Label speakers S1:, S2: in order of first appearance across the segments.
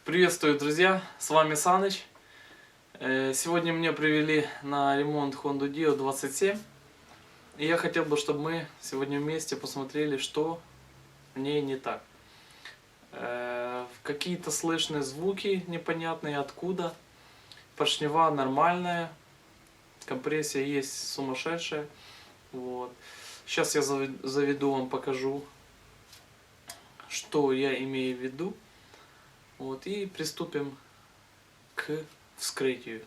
S1: Приветствую, друзья! С вами Саныч. Сегодня мне привели на ремонт Honda Dio 27. И я хотел бы, чтобы мы сегодня вместе посмотрели, что в ней не так. Какие-то слышны звуки непонятные, откуда. Поршневая нормальная. Компрессия есть сумасшедшая. Вот. Сейчас я заведу вам, покажу, что я имею в виду. Вот, и приступим к вскрытию.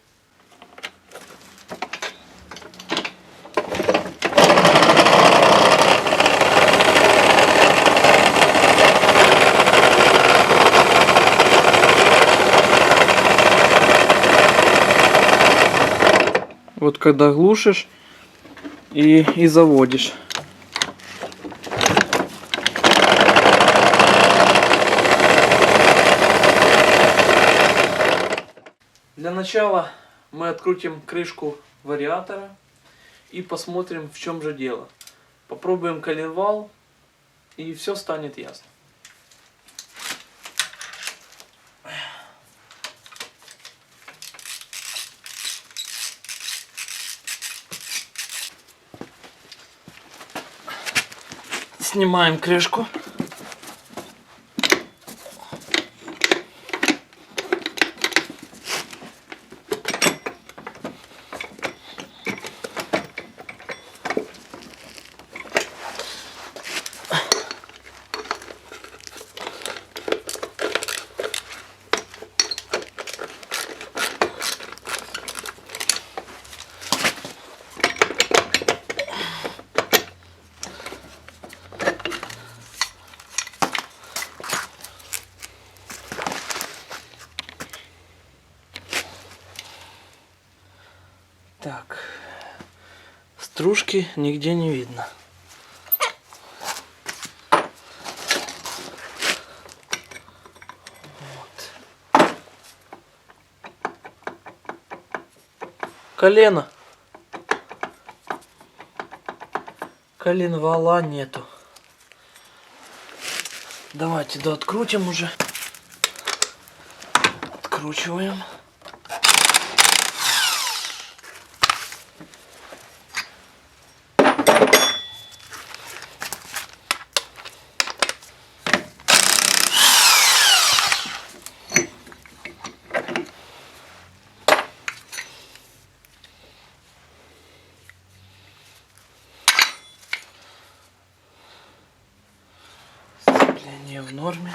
S1: Вот когда глушишь и заводишь. Для начала мы открутим крышку вариатора и посмотрим, в чем же дело. Попробуем коленвал, и все станет ясно. Снимаем крышку. Так, стружки нигде не видно. Вот. Колено. Коленвала нету. Давайте открутим уже. Откручиваем. Сцепление в норме.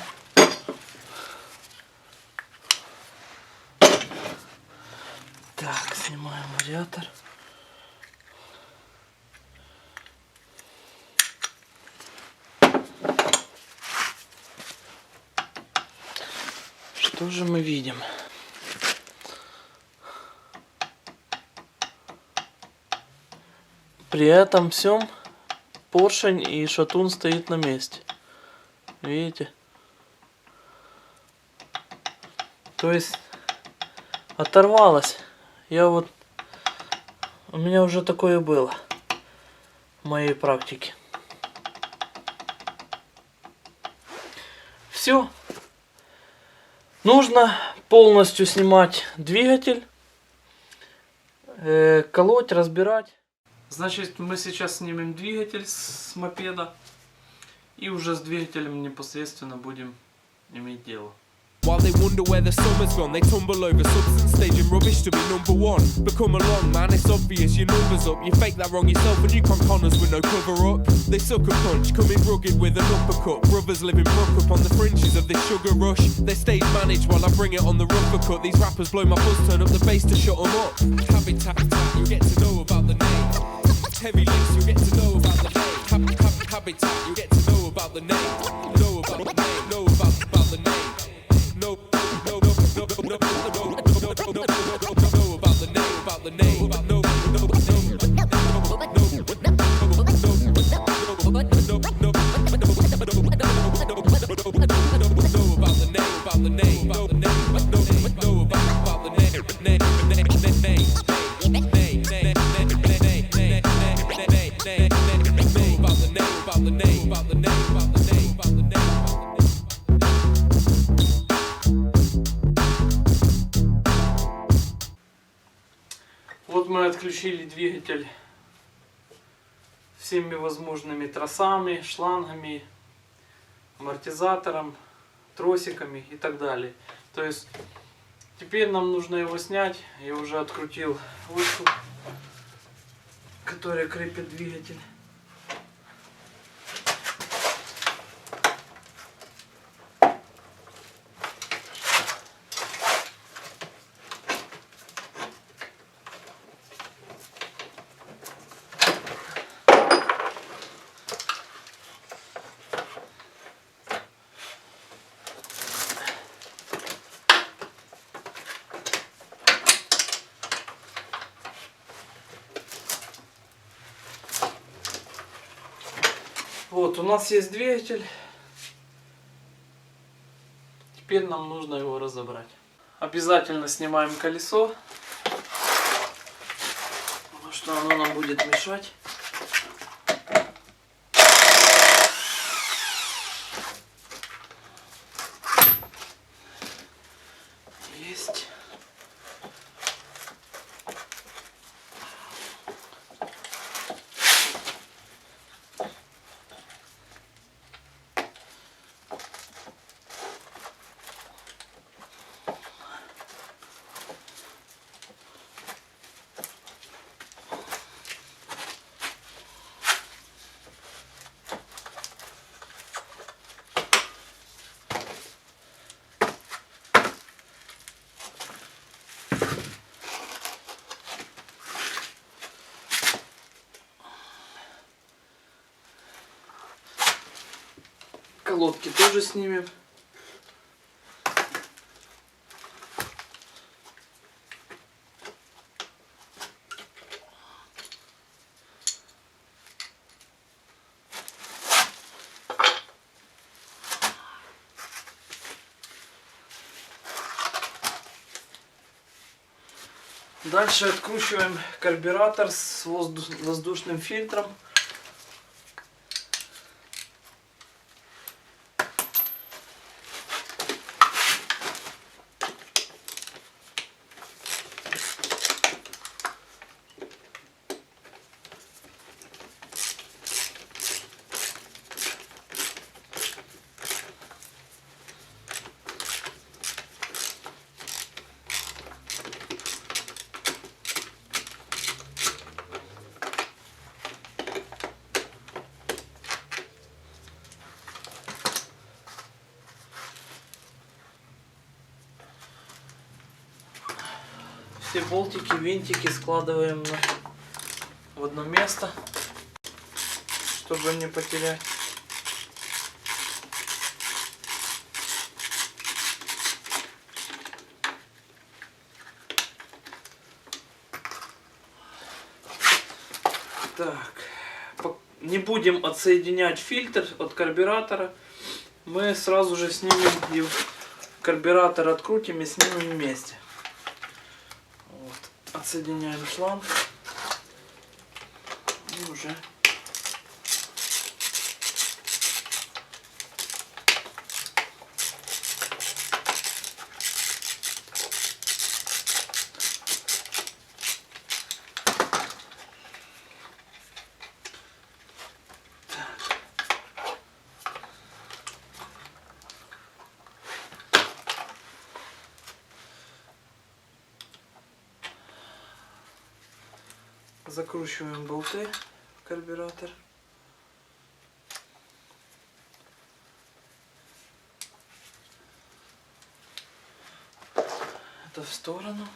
S1: Так, снимаем вариатор. Что же мы видим? При этом всем поршень и шатун стоит на месте. Видите? То есть оторвалось. У меня уже такое было в моей практике. Все. Нужно полностью снимать двигатель, колоть, разбирать. Значит, мы сейчас снимем двигатель с мопеда и уже с двигателем непосредственно будем иметь дело.
S2: While they wonder where the summer's gone, they tumble over substance, staging rubbish to be number one. But come along, man, it's obvious your number's up. You fake that wrong yourself and you con conners with no cover up. They suck a punch, coming rugged with an uppercut. Brothers living broke up on the fringes of this sugar rush. They stage manage while I bring it on the rougher cut. These rappers blow my buzz, turn up the bass to shut them up. Habitat, you get to know about the name. Heavy links, you get to know about the name. Habitat, you get to know about the name. Know about the name, know about the name. No about the name,
S1: мы отключили двигатель всеми возможными тросами, шлангами, амортизатором, тросиками и так далее. То есть теперь нам нужно его снять. Я уже открутил ручку, которая крепит двигатель. Вот, у нас есть двигатель. Теперь нам нужно его разобрать. Обязательно снимаем колесо, потому что оно нам будет мешать. Есть. Колодки тоже снимем. Дальше откручиваем карбюратор с воздушным фильтром. Все болтики, винтики складываем в одно место, чтобы не потерять. Так, не будем отсоединять фильтр от карбюратора. Мы сразу же снимем и карбюратор открутим и снимем вместе. Отсоединяем шланг и уже закручиваем болты в карбюратор. Это в сторону.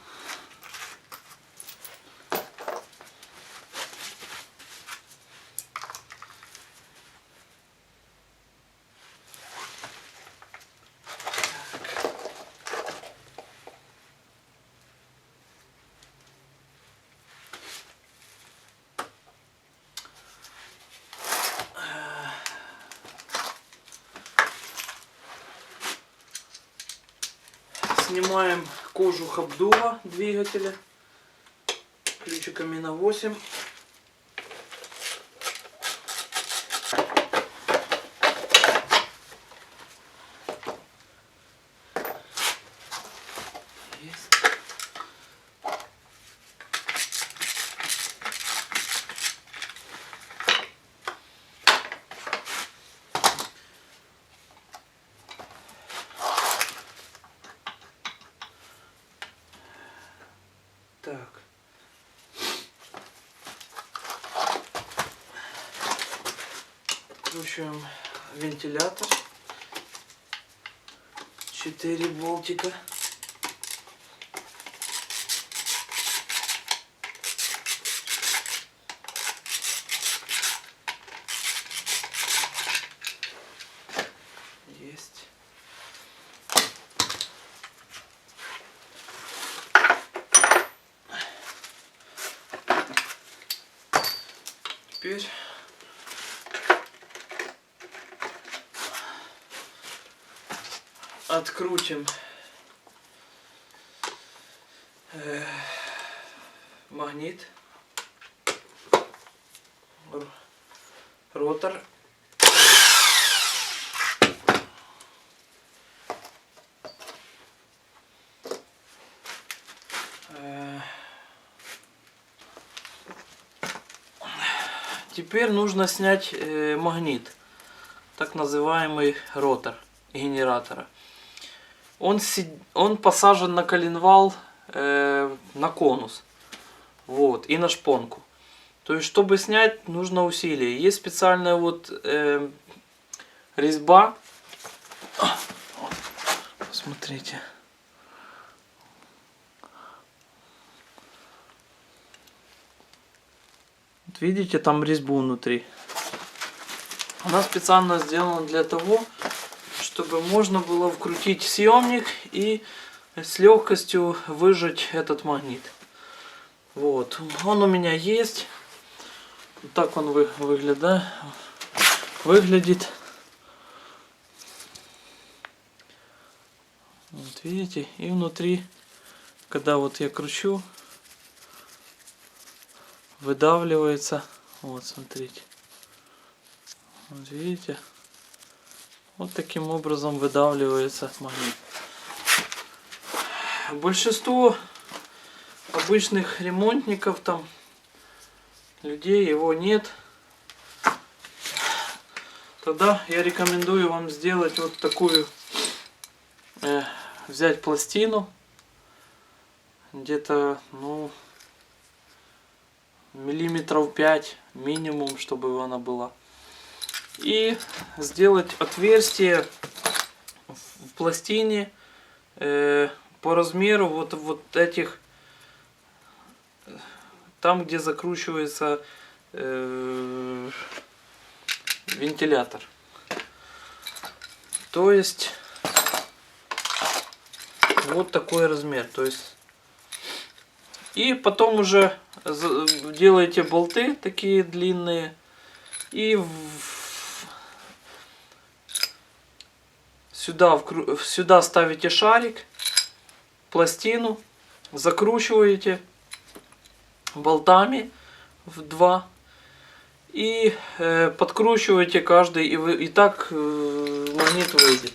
S1: Снимаем кожух обдува двигателя ключиками на 8. Есть. Так. Откручиваем вентилятор. 4 болтика. Есть. Теперь открутим магнит, ротор. Теперь нужно снять магнит, так называемый ротор генератора. Он посажен на коленвал, на конус, вот, и на шпонку. То есть, чтобы снять, нужно усилие. Есть специальная вот резьба. Посмотрите. Вот видите, там резьбу внутри. Она специально сделана для того, чтобы можно было вкрутить съемник и с легкостью выжать этот магнит. Вот, он у меня есть. Вот так он выглядит. Вот видите, и внутри, когда вот я кручу, выдавливается. Вот, смотрите. Вот видите, вот таким образом выдавливается магнит. Большинство обычных ремонтников, там людей, его нет. Тогда я рекомендую вам сделать вот такую, взять пластину, где-то, ну, миллиметров 5 минимум, чтобы она была. И сделать отверстие в пластине по размеру вот этих, там где закручивается вентилятор. То есть вот такой размер. То есть, и потом уже делаете болты такие длинные и сюда ставите шарик, пластину, закручиваете болтами в 2 и подкручиваете каждый, и так магнит выйдет.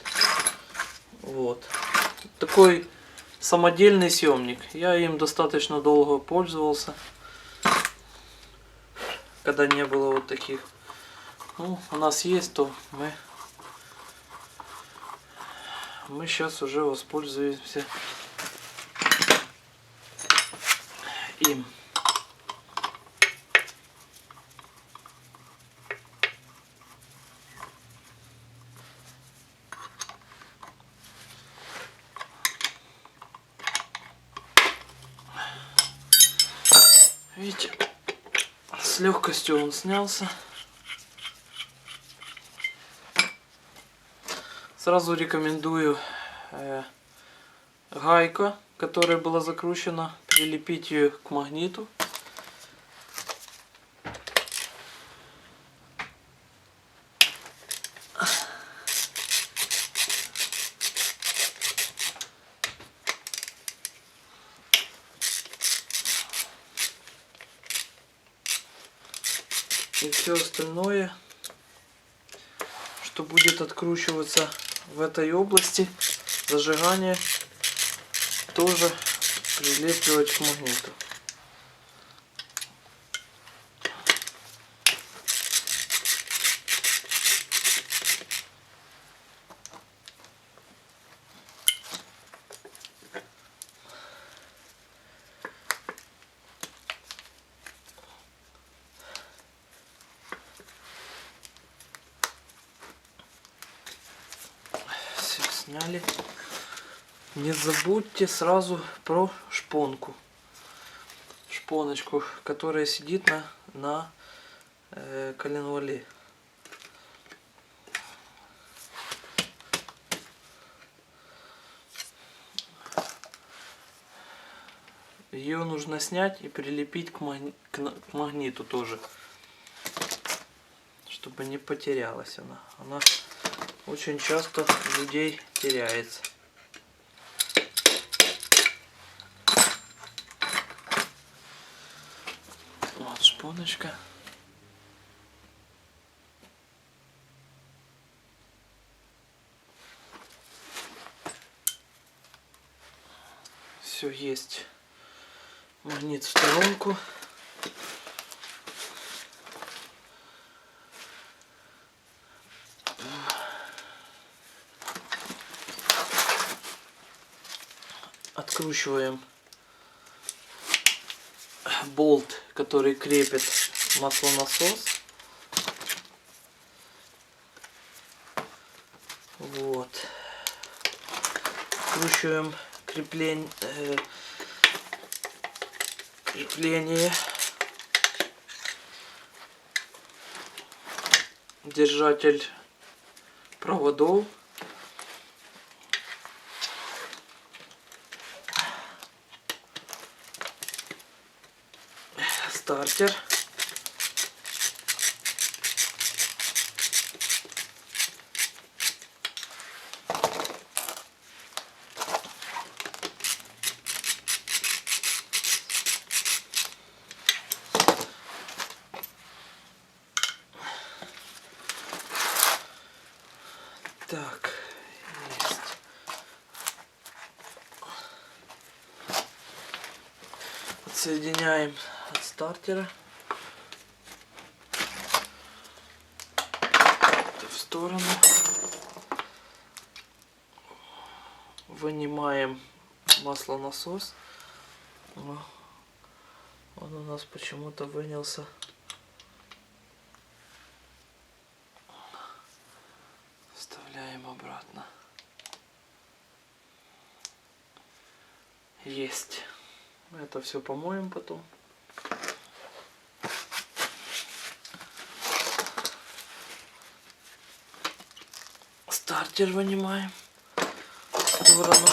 S1: Вот такой самодельный съемник. Я им достаточно долго пользовался, когда не было вот таких. Ну, у нас есть, то мы сейчас уже воспользуемся им. Видите, с легкостью он снялся. Сразу рекомендую гайка, которая была закручена, прилепить ее к магниту. И все остальное, что будет откручиваться в этой области зажигания, тоже прилепливать к магниту. сняли. Не забудьте сразу про шпонку. Шпоночку, которая сидит на коленвале. Ее нужно снять и прилепить к магниту тоже, чтобы не потерялась она. Она очень часто у людей теряется. Вот шпоночка. Все есть. Магнит в сторонку. Откручиваем болт, который крепит маслонасос. Вот. Откручиваем крепление держатель проводов. Стартер. Так, есть. Отсоединяем от стартера. В сторону. Вынимаем маслонасос. Он у нас почему-то вынялся. Вставляем обратно. Есть. Это все помоем потом. Стартер вынимаем в сторону.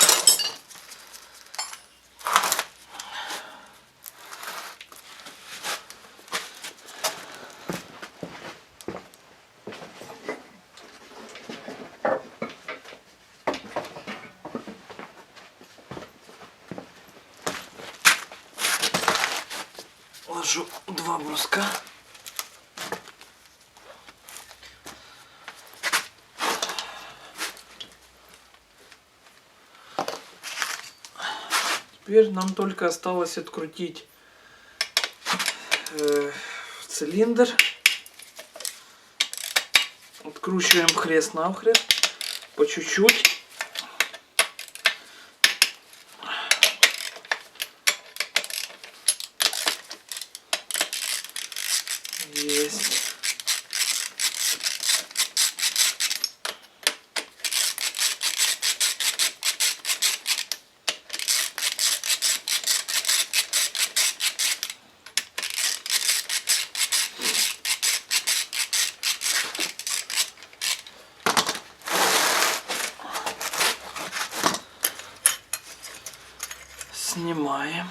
S1: Ложу 2 бруска. Теперь нам только осталось открутить цилиндр. Откручиваем хрест-навхрест по чуть-чуть. Есть. Снимаем.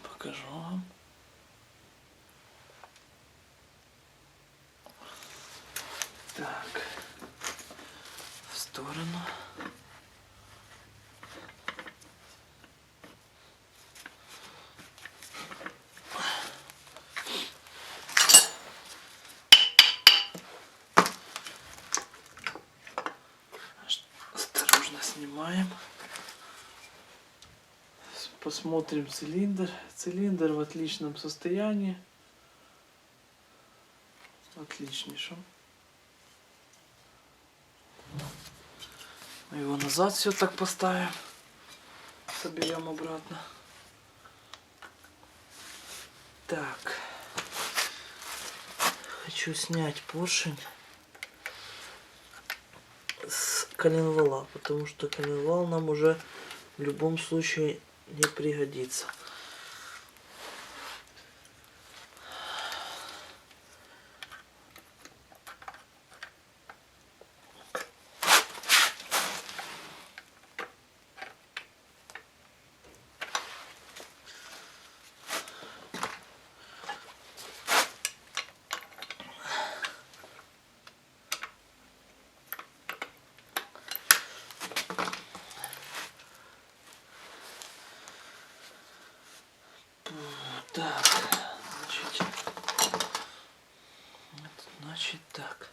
S1: Покажу вам. Так, в сторону. Осторожно снимаем. Посмотрим цилиндр. Цилиндр в отличном состоянии. Отличнейшем. Мы его назад все так поставим. Соберем обратно. Так.
S3: хочу снять поршень с коленвала, потому что коленвал нам уже в любом случае не пригодится. Так, значит так.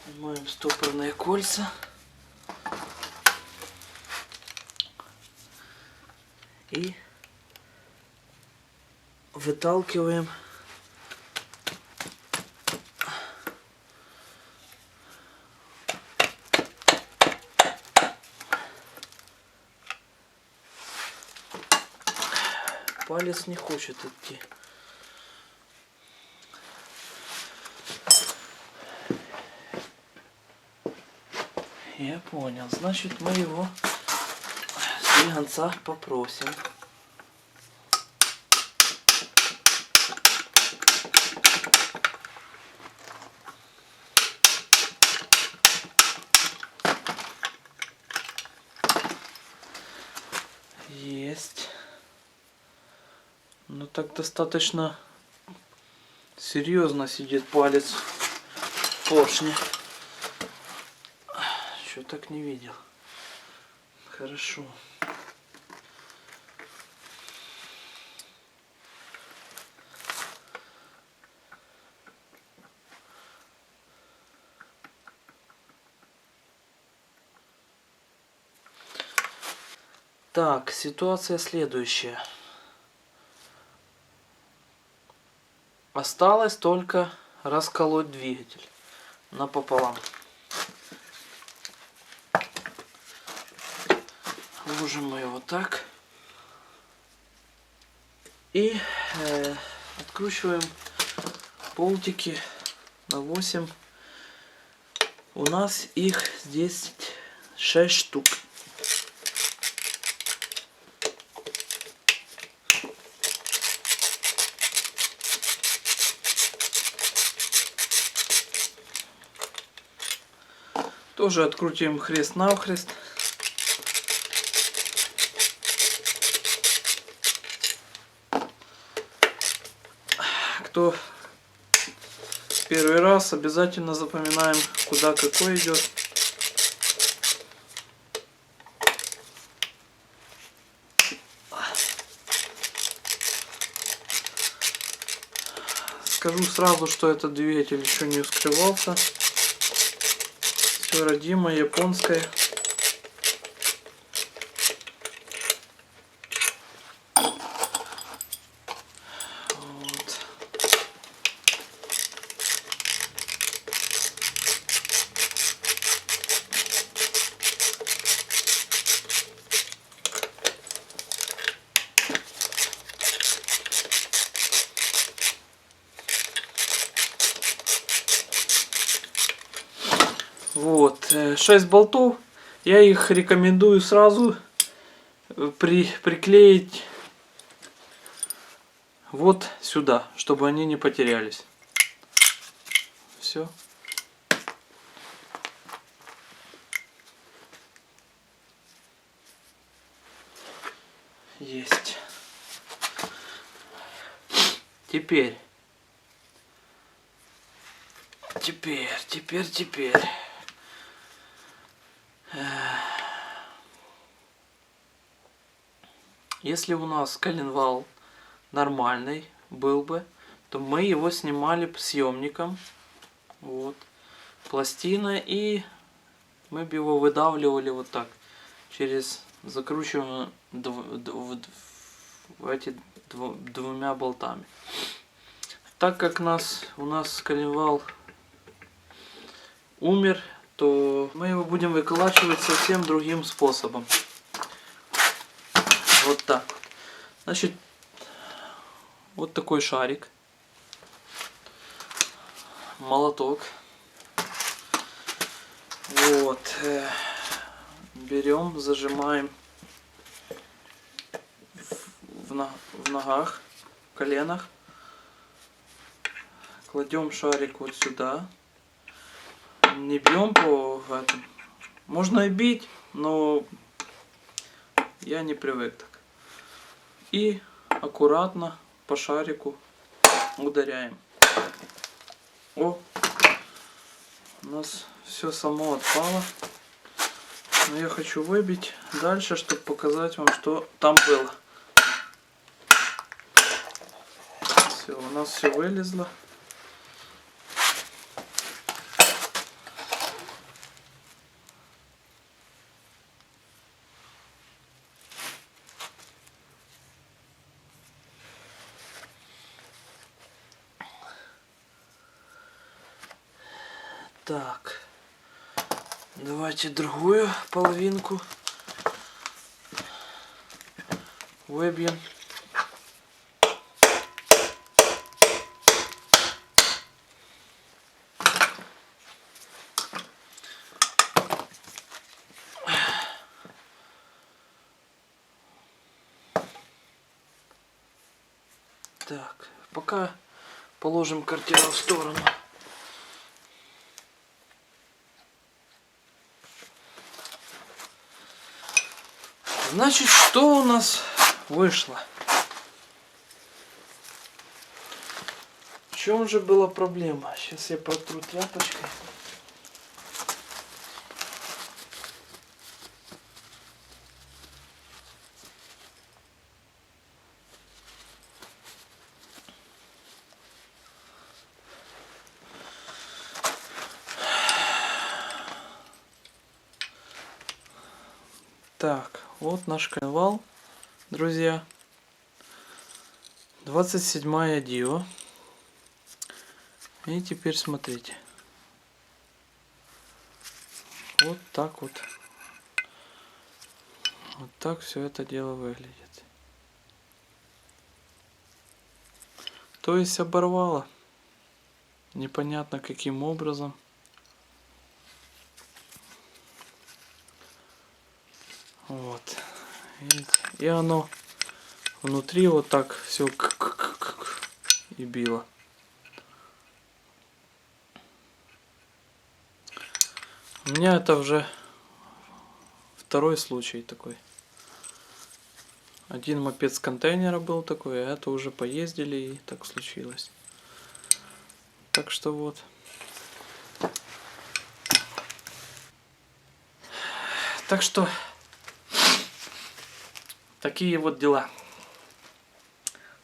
S3: Снимаем стопорные кольца. И выталкиваем палец, не хочет идти. Я понял. Значит, мы его слегонца попросим. Есть. Ну так достаточно серьезно сидит палец в поршне. Еще так не видел. Хорошо. Так, ситуация следующая. Осталось только расколоть двигатель напополам. Ложим мы его так. И откручиваем болтики на 8. У нас их здесь 6 штук. Тоже открутим хрест-навхрест. Кто первый раз, обязательно запоминаем, куда какой идет. Скажу сразу, что этот двигатель еще не вскрывался. Все родимое, японское. Вот, 6 болтов. Я их рекомендую сразу приклеить вот сюда, чтобы они не потерялись. Все. Есть. Теперь. Если у нас коленвал нормальный был бы, то мы его снимали съемником. Вот. Пластина, и мы бы его выдавливали вот так. Закручиваем эти двумя болтами. Так как у нас коленвал умер, что мы его будем выколачивать совсем другим способом. Вот так. Значит, вот такой шарик. Молоток. Вот. Берем, зажимаем в ногах, в коленах. Кладем шарик вот сюда. Не бьем по этому. Можно и бить, но я не привык так. И аккуратно по шарику ударяем. О! У нас все само отпало. Но я хочу выбить дальше, чтобы показать вам, что там было. Все, у нас все вылезло. Так, давайте другую половинку выбьем. Так, пока положим картину в сторону. Значит, что у нас вышло? В чем же была проблема? Сейчас я протру тряпочкой. Так, вот наш коленвал, друзья. 27-я Дио. И теперь смотрите. Вот так вот. Вот так все это дело выглядит. То есть оборвало. Непонятно каким образом. Вот. Видите? И оно внутри вот так все и било. У меня это уже второй случай такой. Один мопед с контейнера был такой, а это уже поездили и так случилось. Так что вот. Так что такие вот дела.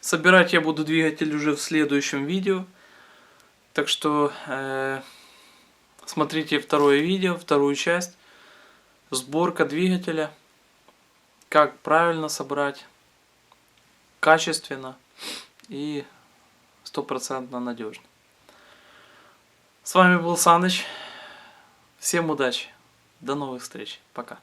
S3: Собирать я буду двигатель уже в следующем видео. Так что смотрите второе видео, вторую часть. Сборка двигателя. Как правильно собрать. Качественно и 100% надежно. С вами был Саныч. Всем удачи. До новых встреч. Пока.